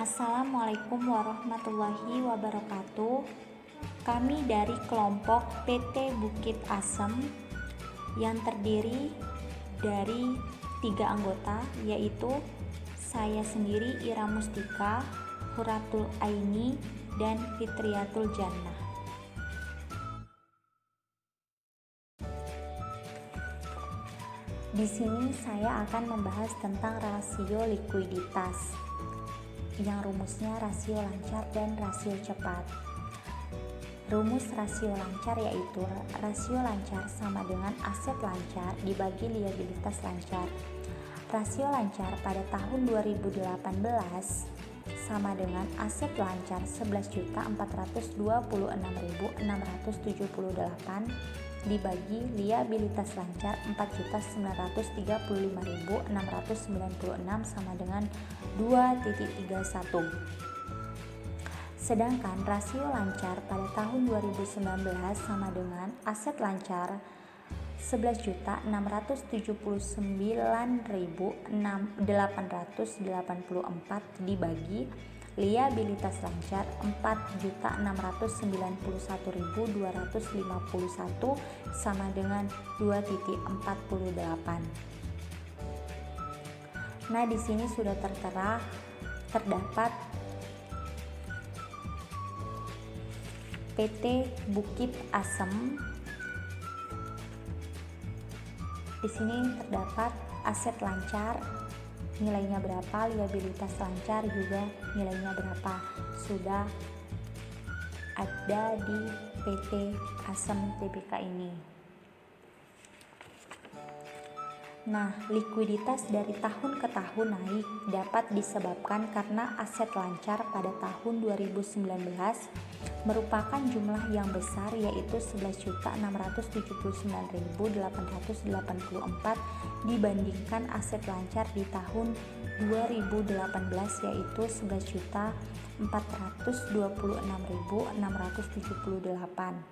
Assalamualaikum warahmatullahi wabarakatuh. Kami dari kelompok PT Bukit Asem yang terdiri dari 3 anggota, yaitu saya sendiri Ira Mustika, Huratul Aini, dan Fitriyatul Jannah. Di sini saya akan membahas tentang rasio likuiditas yang rumusnya rasio lancar dan rasio cepat. Rumus rasio lancar yaitu rasio lancar sama dengan aset lancar dibagi liabilitas lancar. Rasio lancar pada tahun 2018 sama dengan aset lancar 11.426.678 dibagi liabilitas lancar 4.935.696 sama dengan 2.31. Sedangkan rasio lancar pada tahun 2019 sama dengan aset lancar 11.979.884 dibagi liabilitas lancar 4.691.251 sama dengan 2.48. Nah, di sini sudah terdapat PT Bukit Asem. Di sini terdapat aset lancar, nilainya berapa, liabilitas lancar juga nilainya berapa, sudah ada di PT Asem Tbk ini. Nah, likuiditas dari tahun ke tahun naik dapat disebabkan karena aset lancar pada tahun 2019 merupakan jumlah yang besar, yaitu 11.679.884 dibandingkan aset lancar di tahun 2018 yaitu 11.426.678.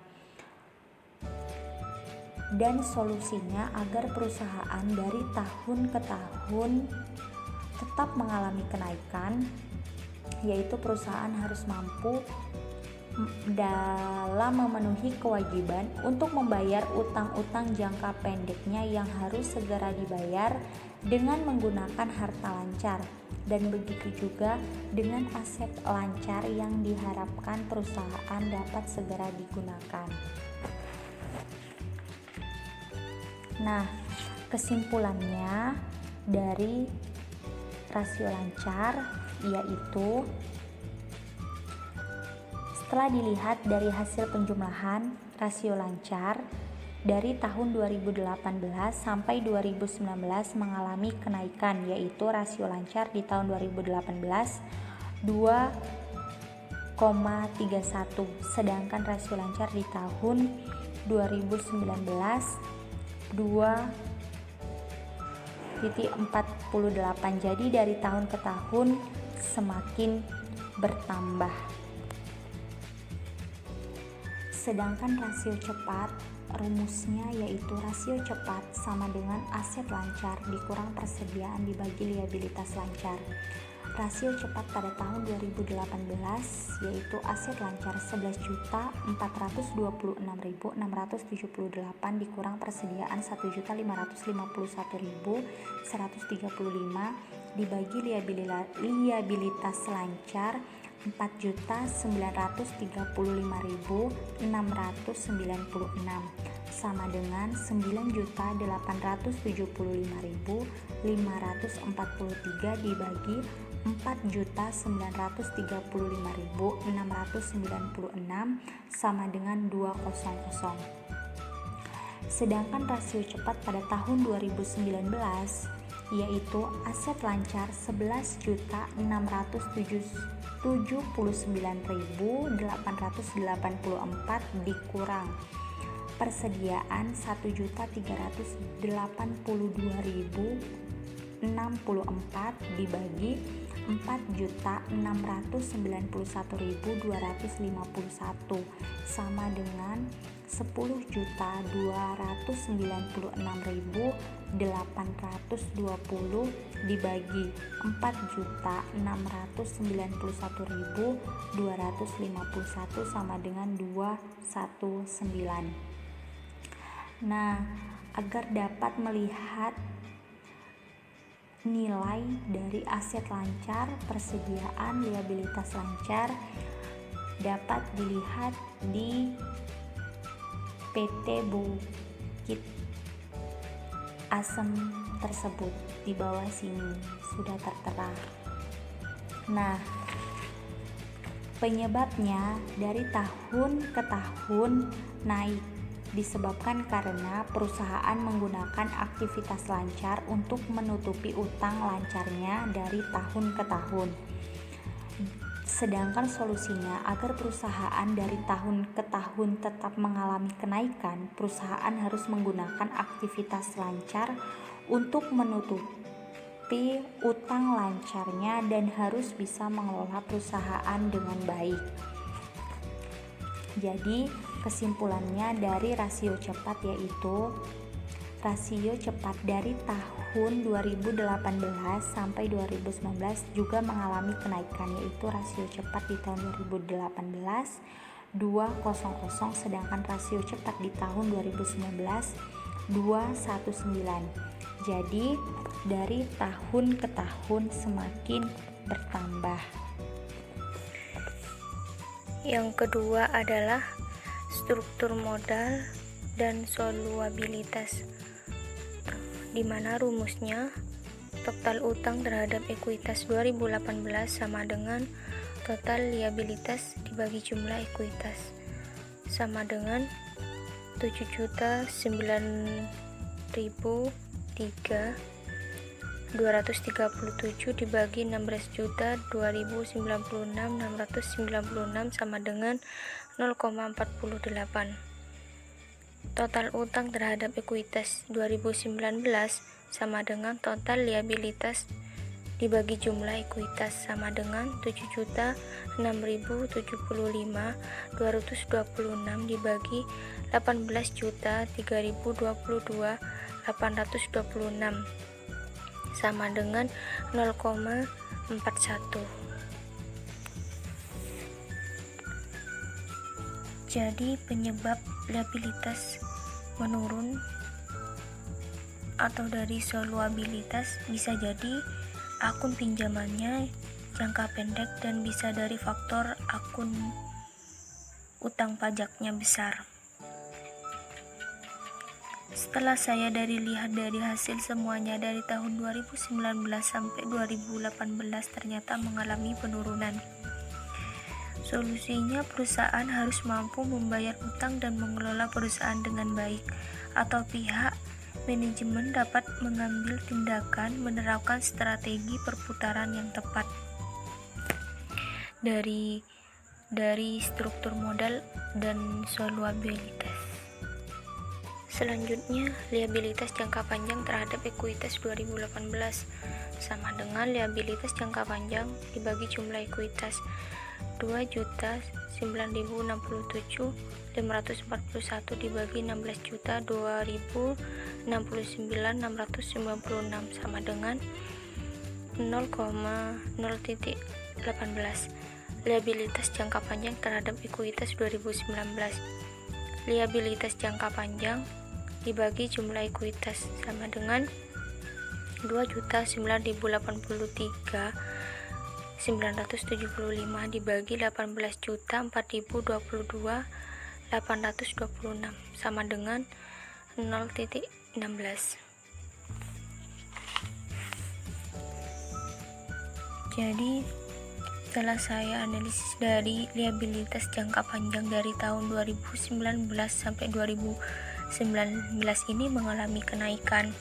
Dan solusinya agar perusahaan dari tahun ke tahun tetap mengalami kenaikan, yaitu perusahaan harus mampu dalam memenuhi kewajiban untuk membayar utang-utang jangka pendeknya yang harus segera dibayar dengan menggunakan harta lancar, dan begitu juga dengan aset lancar yang diharapkan perusahaan dapat segera digunakan. Nah, kesimpulannya dari rasio lancar yaitu setelah dilihat dari hasil penjumlahan rasio lancar dari tahun 2018 sampai 2019 mengalami kenaikan, yaitu rasio lancar di tahun 2018 2,31, sedangkan rasio lancar di tahun 2019 2,48. Jadi dari tahun ke tahun semakin bertambah. Sedangkan rasio cepat, rumusnya yaitu rasio cepat sama dengan aset lancar dikurang persediaan dibagi liabilitas lancar. Rasio cepat pada tahun 2018 yaitu aset lancar 11.426.678 dikurang persediaan 1.551.135 dibagi liabilitas lancar 4.935.696 sama dengan 9.875.543 dibagi 4.935.696 sama dengan 200. Sedangkan rasio cepat pada tahun 2019 yaitu aset lancar 11.979.884 dikurang persediaan 1.382.064 dibagi 4.691.251 sama dengan 10.296.820 dibagi 4.691.251 sama dengan 219. Nah, agar dapat melihat nilai dari aset lancar, persediaan liabilitas lancar dapat dilihat di PT Bukit Asem tersebut. Di bawah sini sudah tertera. Nah, penyebabnya dari tahun ke tahun naik disebabkan karena perusahaan menggunakan aktivitas lancar untuk menutupi utang lancarnya dari tahun ke tahun. Sedangkan solusinya agar perusahaan dari tahun ke tahun tetap mengalami kenaikan, perusahaan harus menggunakan aktivitas lancar untuk menutupi utang lancarnya dan harus bisa mengelola perusahaan dengan baik. Jadi, kesimpulannya dari rasio cepat yaitu rasio cepat dari tahun 2018 sampai 2019 juga mengalami kenaikan, yaitu rasio cepat di tahun 2018 200, sedangkan rasio cepat di tahun 2019 219. Jadi dari tahun ke tahun semakin bertambah. Yang kedua adalah struktur modal dan solubilitas, di mana rumusnya total utang terhadap ekuitas 2018 sama dengan total liabilitas dibagi jumlah ekuitas, sama dengan 7.009.237 dibagi 16.2096.696 sama dengan 0,48. Total utang terhadap ekuitas 2019 sama dengan total liabilitas dibagi jumlah ekuitas, sama dengan 7.006.075.226 dibagi 18.3.022.826 sama dengan 0,41. Jadi penyebab liabilitas menurun atau dari solubilitas bisa jadi akun pinjamannya jangka pendek dan bisa dari faktor akun utang pajaknya besar. Setelah saya lihat dari hasil semuanya dari tahun 2019 sampai 2018 ternyata mengalami penurunan. Solusinya perusahaan harus mampu membayar utang dan mengelola perusahaan dengan baik, atau pihak manajemen dapat mengambil tindakan menerapkan strategi perputaran yang tepat. Dari struktur modal dan solubilitas. Selanjutnya, liabilitas jangka panjang terhadap ekuitas 2018 sama dengan liabilitas jangka panjang dibagi jumlah ekuitas 2.967.541 dibagi 16.2.069.696 sama dengan 0,0.18. Liabilitas jangka panjang terhadap ekuitas 2019. Liabilitas jangka panjang dibagi jumlah ekuitas sama dengan 2.083.975 dibagi 18.004.022.826 sama dengan 0,16. Jadi setelah saya analisis dari liabilitas jangka panjang dari tahun 2019 sampai 2019 ini mengalami kenaikan.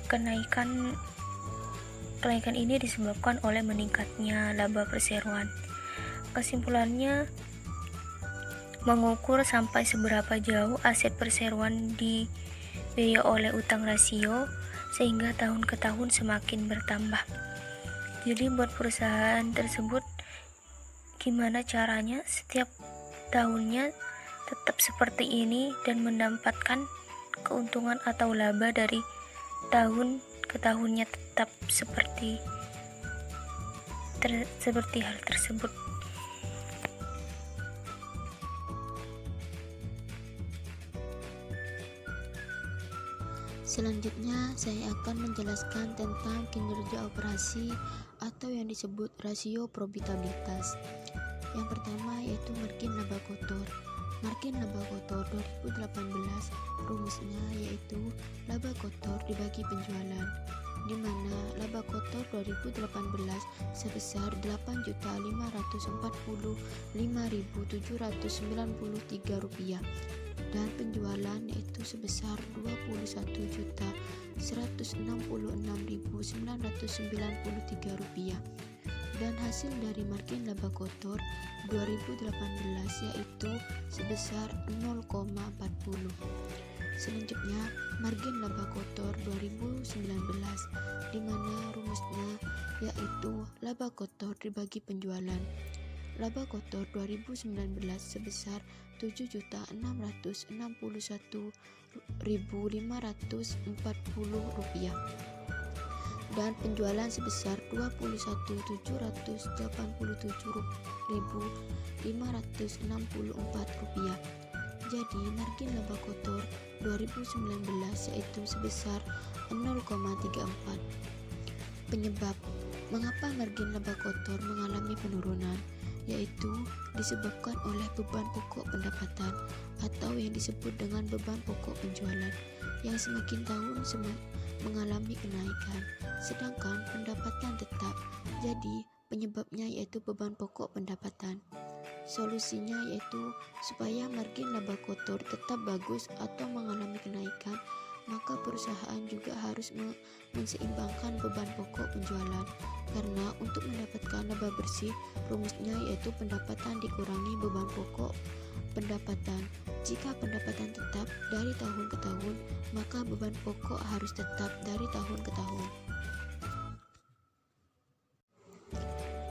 Kenaikan ini disebabkan oleh meningkatnya laba perseroan. Kesimpulannya, mengukur sampai seberapa jauh aset perseroan dibiayai oleh utang rasio sehingga tahun ke tahun semakin bertambah. Jadi buat perusahaan tersebut gimana caranya setiap tahunnya tetap seperti ini dan mendapatkan keuntungan atau laba dari tahun ke tahunnya tetap seperti hal tersebut. Selanjutnya, saya akan menjelaskan tentang kinerja operasi atau yang disebut rasio profitabilitas. Yang pertama yaitu margin laba kotor. Margin laba kotor 2018 rumusnya yaitu laba kotor dibagi penjualan, di mana laba kotor 2018 sebesar Rp8.545.793 dan penjualan yaitu sebesar Rp21.166.993 dan hasil dari margin laba kotor 2018 yaitu sebesar 0,40. Selanjutnya margin laba kotor 2019 di mana rumusnya yaitu laba kotor dibagi penjualan. Laba kotor 2019 sebesar Rp7.661.540 dan penjualan sebesar Rp21.787.564. Jadi margin laba kotor 2019 yaitu sebesar 0,34. Penyebab mengapa margin laba kotor mengalami penurunan yaitu disebabkan oleh beban pokok pendapatan atau yang disebut dengan beban pokok penjualan yang semakin tahun mengalami kenaikan, sedangkan pendapatan tetap. Jadi penyebabnya yaitu beban pokok pendapatan. Solusinya yaitu supaya margin laba kotor tetap bagus atau mengalami kenaikan, maka perusahaan juga harus menseimbangkan beban pokok penjualan. Karena untuk mendapatkan laba bersih, rumusnya yaitu pendapatan dikurangi beban pokok pendapatan. Jika pendapatan tetap dari tahun ke tahun, maka beban pokok harus tetap dari tahun ke tahun.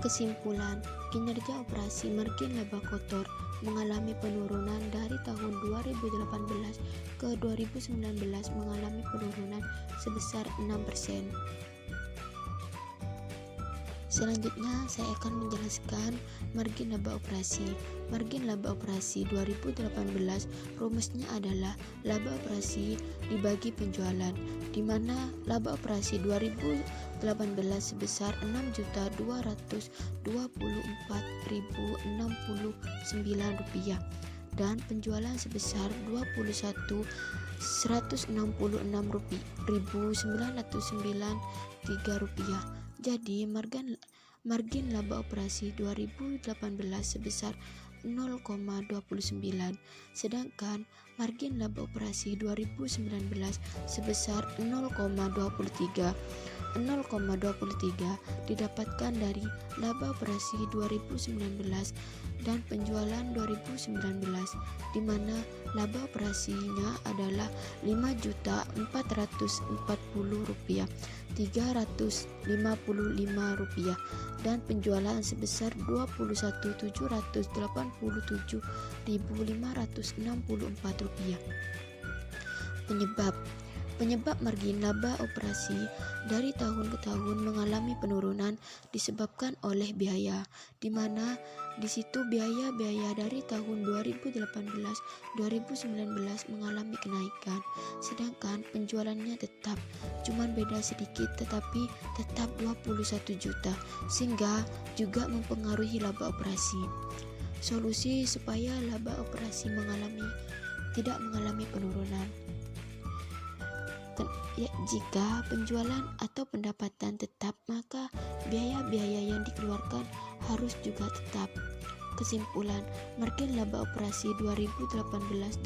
Kesimpulan, kinerja operasi margin laba kotor mengalami penurunan dari tahun 2018 ke 2019 mengalami penurunan sebesar 6%. Selanjutnya saya akan menjelaskan margin laba operasi. Margin laba operasi 2018 rumusnya adalah laba operasi dibagi penjualan, di mana laba operasi 2018 sebesar Rp6.224.069 dan penjualan sebesar Rp21.066.993. Jadi margin laba operasi 2018 sebesar 0,29, sedangkan margin laba operasi 2019 sebesar 0,23. 0,23 didapatkan dari laba operasi 2019 dan penjualan 2019, di mana laba operasinya adalah Rp5.040.355 dan penjualan sebesar Rp21.787.564. Penyebab margin laba operasi dari tahun ke tahun mengalami penurunan disebabkan oleh biaya, di mana di situ biaya-biaya dari tahun 2018-2019 mengalami kenaikan, sedangkan penjualannya tetap, cuman beda sedikit tetapi tetap 21 juta, sehingga juga mempengaruhi laba operasi. Solusi supaya laba operasi tidak mengalami penurunan. Jika penjualan atau pendapatan tetap, maka biaya-biaya yang dikeluarkan harus juga tetap. Kesimpulan, margin laba operasi 2018-2019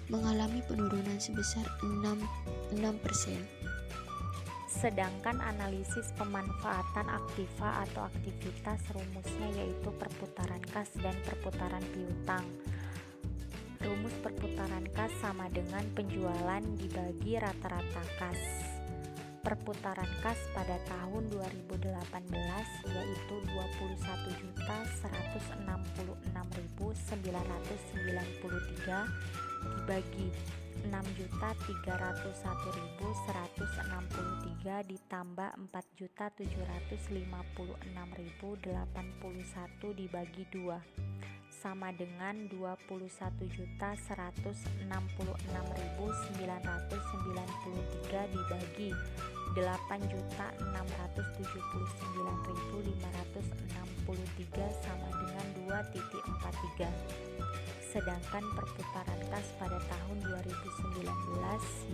mengalami penurunan sebesar 6%. Sedangkan analisis pemanfaatan aktiva atau aktivitas rumusnya yaitu perputaran kas dan perputaran piutang. Rumus perputaran kas sama dengan penjualan dibagi rata-rata kas. perputaran kas pada tahun 2018 yaitu 21.166.993 dibagi 6.301.163 ditambah 4.756.081 dibagi 2 sama dengan 21.166.993 dibagi 8.679.563 sama dengan 2,43. Sedangkan perputaran kas pada tahun 2019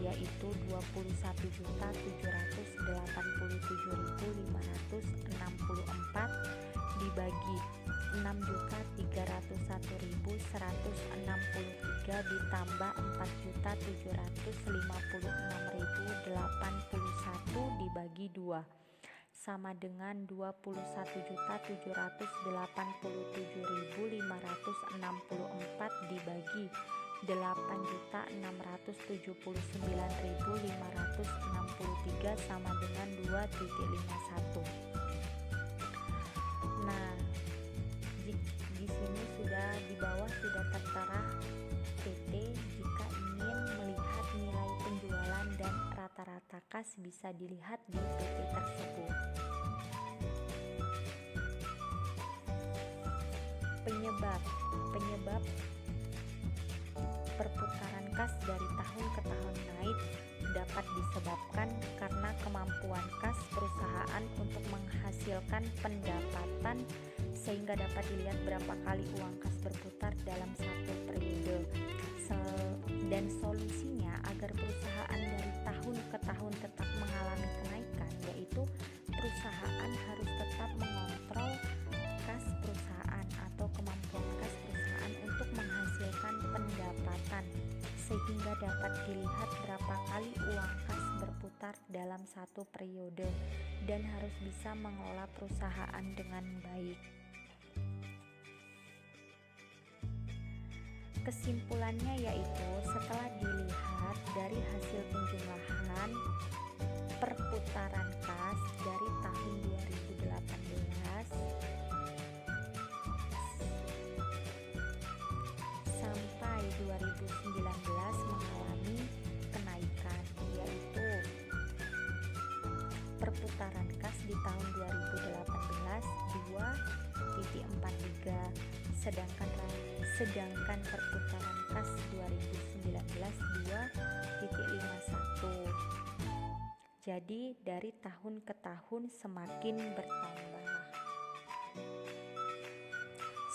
yaitu 21.387.564 dibagi 6.301.163 ditambah 4.756.081 dibagi 2 sama dengan 21.787.564 dibagi 8.679.563 sama dengan 2,51. Nah, di sini di bawah sudah tertera PT. Jika ingin melihat nilai penjualan dan rata-rata kas bisa dilihat di PT tersebut. Penyebab perputaran kas dari tahun ke tahun naik dapat disebabkan karena kemampuan kas perusahaan untuk menghasilkan pendapatan sehingga dapat dilihat berapa kali uang kas berputar dalam satu periode. Dan solusinya agar perusahaan dari tahun ke tahun tetap mengalami kenaikan yaitu perusahaan harus tetap mengontrol kas perusahaan atau kemampuan kas perusahaan untuk menghasilkan pendapatan sehingga dapat dilihat berapa kali uang kas berputar dalam satu periode dan harus bisa mengelola perusahaan dengan baik. Kesimpulannya yaitu setelah dilihat dari hasil penjumlahan perputaran kas dari tahun 2018 sampai 2019 mengalami kenaikan, yaitu perputaran kas di tahun 2018 2,43, sedangkan perputaran kas 2019 2,51. Jadi dari tahun ke tahun semakin bertambah.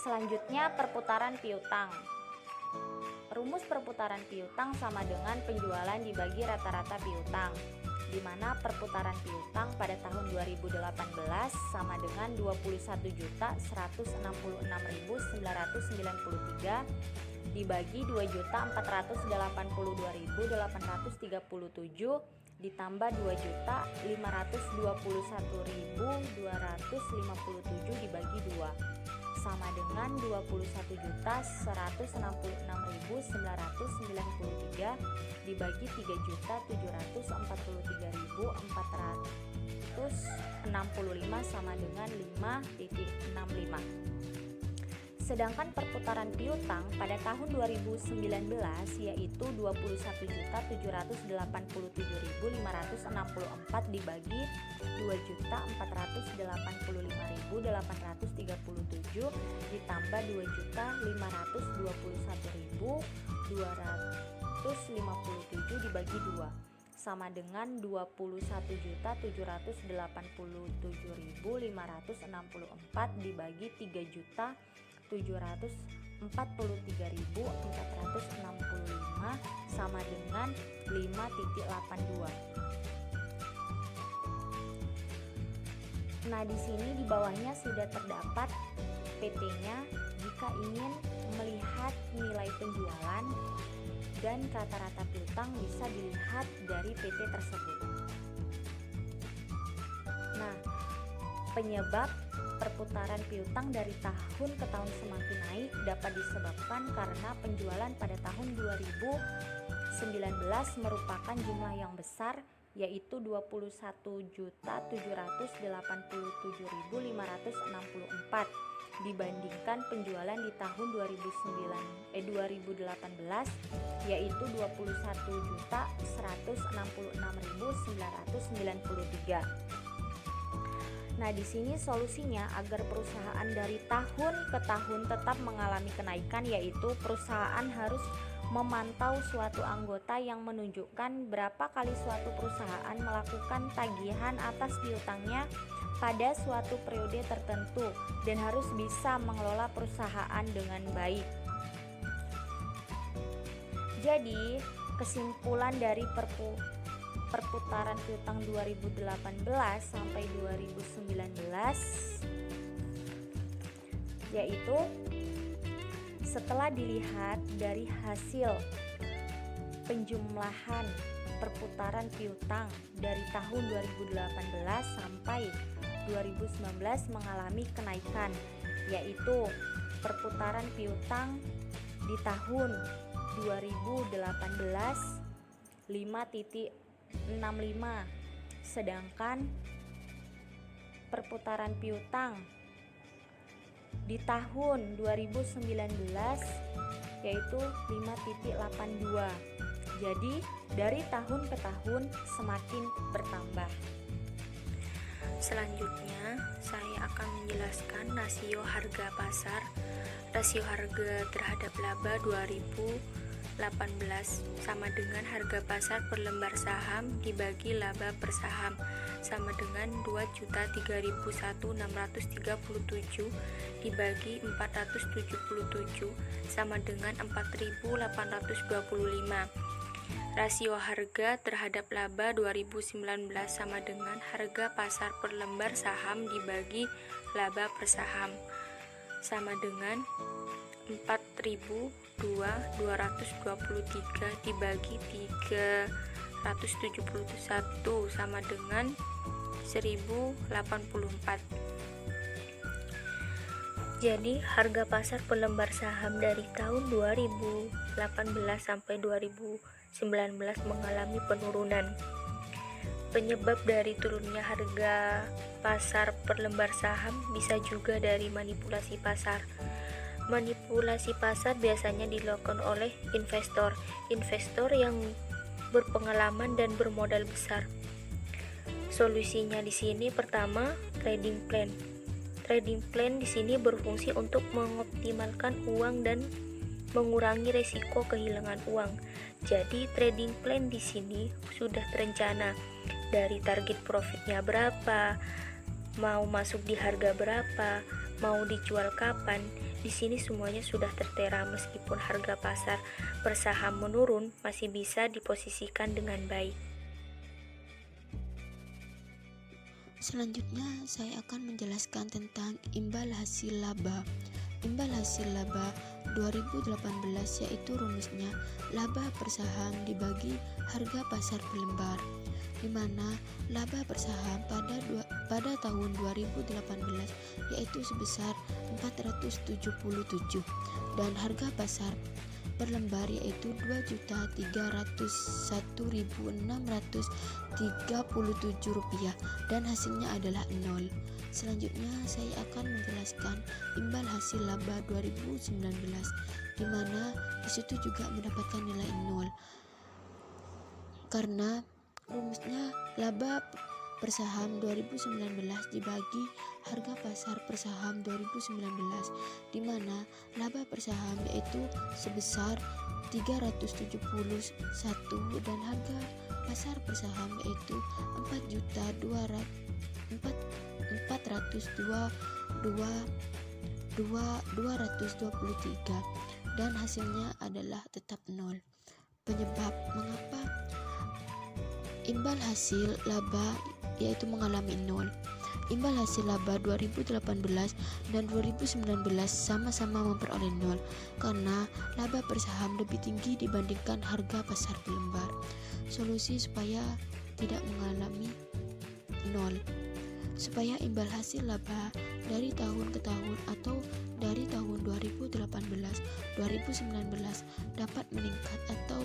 Selanjutnya perputaran piutang. Rumus perputaran piutang sama dengan penjualan dibagi rata-rata piutang, di mana perputaran piutang pada tahun 2018 sama dengan 21.466.993 dibagi 2.482.837 ditambah 2.521.257 dibagi 2 sama dengan 21.166.993 dibagi 3.743.465 sama dengan 5,65. Sedangkan perputaran piutang pada tahun 2019 yaitu 21.787.564 dibagi 2.485.837 ditambah 2.521.257 dibagi 2 sama dengan 21.787.564 dibagi 3.743.465 sama dengan 5,82. Nah, di sini di bawahnya sudah terdapat PT-nya jika ingin melihat nilai penjualan dan rata-rata piutang bisa dilihat dari PT tersebut. Nah, penyebab perputaran piutang dari tahun ke tahun semakin naik dapat disebabkan karena penjualan pada tahun 2019 merupakan jumlah yang besar yaitu 21.787.564 dibandingkan penjualan di tahun 2018 yaitu 21.166.993. Nah, di sini solusinya agar perusahaan dari tahun ke tahun tetap mengalami kenaikan, yaitu perusahaan harus memantau suatu anggota yang menunjukkan berapa kali suatu perusahaan melakukan tagihan atas piutangnya pada suatu periode tertentu dan harus bisa mengelola perusahaan dengan baik. Jadi, kesimpulan dari perputaran piutang 2018 sampai 2019 yaitu setelah dilihat dari hasil penjumlahan perputaran piutang dari tahun 2018 sampai 2019 mengalami kenaikan, yaitu perputaran piutang di tahun 2018 5,65, sedangkan perputaran piutang di tahun 2019 yaitu 5,82. Jadi dari tahun ke tahun semakin bertambah. Selanjutnya, saya akan menjelaskan rasio harga pasar. Rasio harga terhadap laba 2018 sama dengan harga pasar per lembar saham dibagi laba per saham sama dengan 2.003.637 dibagi 477 sama dengan 4.825. Rasio harga terhadap laba 2019 sama dengan harga pasar per lembar saham dibagi laba per saham sama dengan 4.223 dibagi 371 sama dengan 1084. Jadi harga pasar per lembar saham dari tahun 2018 sampai 2019 mengalami penurunan. Penyebab dari turunnya harga pasar per lembar saham bisa juga dari manipulasi pasar. Manipulasi pasar biasanya dilakukan oleh investor yang berpengalaman dan bermodal besar. Solusinya di sini pertama, trading plan. Trading plan di sini berfungsi untuk mengoptimalkan uang dan mengurangi resiko kehilangan uang. Jadi trading plan di sini sudah terencana dari target profitnya berapa, mau masuk di harga berapa, mau dijual kapan. Di sini semuanya sudah tertera, meskipun harga pasar per saham menurun masih bisa diposisikan dengan baik. Selanjutnya saya akan menjelaskan tentang imbal hasil laba. Imbal hasil laba 2018 yaitu rumusnya laba per saham dibagi harga pasar per lembar, di mana laba per saham pada tahun 2018 yaitu sebesar 477 dan harga pasar per lembar yaitu 2.301.637 rupiah dan hasilnya adalah 0. Selanjutnya saya akan menjelaskan imbal hasil laba 2019, di mana disitu juga mendapatkan nilai 0 karena rumusnya laba per saham 2019 dibagi harga pasar per saham 2019, di mana laba per saham yaitu sebesar 371 dan harga pasar per saham yaitu 4.223 dan hasilnya adalah tetap 0. Penyebab mengapa imbal hasil laba yaitu mengalami 0. Imbal hasil laba 2018 dan 2019 sama-sama memperoleh 0 karena laba per saham lebih tinggi dibandingkan harga pasar per lembar. Solusi supaya tidak mengalami 0. Supaya imbal hasil laba dari tahun ke tahun atau dari tahun 2018-2019 dapat meningkat atau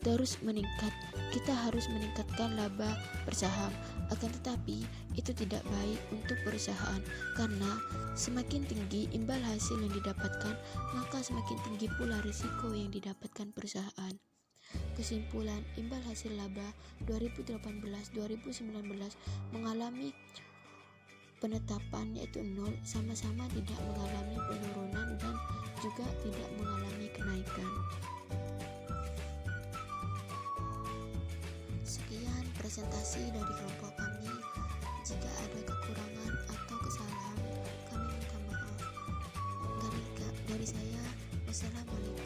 terus meningkat. Kita harus meningkatkan laba per saham. Akan tetapi, itu tidak baik untuk perusahaan karena semakin tinggi imbal hasil yang didapatkan, maka semakin tinggi pula risiko yang didapatkan perusahaan. Kesimpulan, imbal hasil laba 2018-2019 mengalami penetapan yaitu 0, sama-sama tidak mengalami penurunan dan juga tidak mengalami kenaikan. Sekian presentasi dari kelompok kami. Jika ada kekurangan atau kesalahan, kami minta maaf. Dari saya, wassalamualaikum.